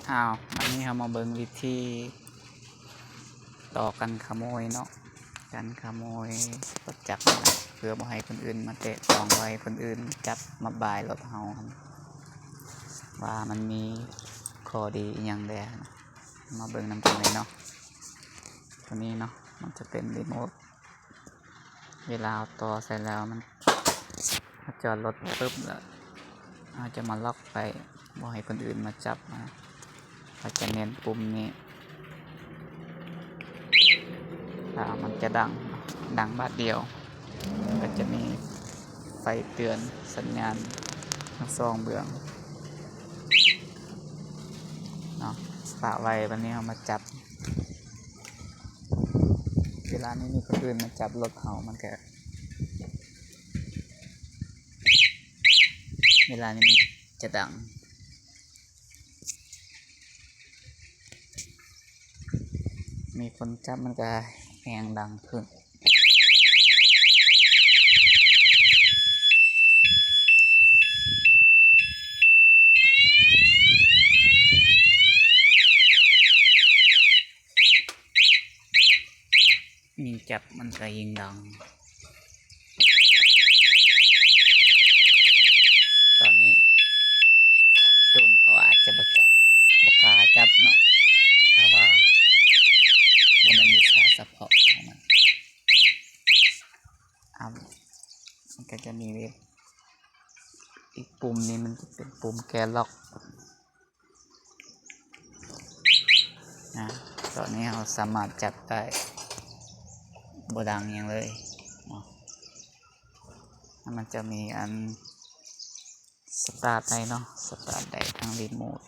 วันนี้เรามาเบิ่งวิธีต่อกันขโมยเนาะกันขโมยรถจักรนะเพื่อบ่ให้คนอื่นมาเตะต้องไว้คนอื่นจับมาบ่ายรถเฮาว่ามันมีข้อดีอหย่างแดนะมาเบิ่งนำกันเลยเนาะตัวนี้เนาะมันจะเป็นรีโมทเวลาต่อใส่แล้วมันจอดรถปุ๊บแล้วเราจะมาล็อกไปบ่ให้คนอื่นมาจับนะเราจะเน้นปุ่มนี้มันจะดังบาทเดียวก็จะมีไฟเตือนสัญญาณทั้งสองเบื้องเนาะปะไว้วันนี้เอามาจับเวลานี้มีคนอื่นมาจับรถเฮามันก็เวลานี้มันจะดังมีคนจับมันก็แหงดังขึ้นยิ่งจับมันก็ยิ่งดังตอนนี้โจรเขาอาจจะบ่จับบ่กล้าจับเนาะถ้าว่าบ่แม่นวิชาเฉพาะของมันมันก็จะมีอีกปุ่มนี้มันจะเป็นปุ่มแกนล็อกนะตอนนี้เราสามารถจับได้บ่ดังอย่างเลยเนาะมันจะมีอันสตาร์ทได้เนาะสตาร์ทได้ทางรีโมท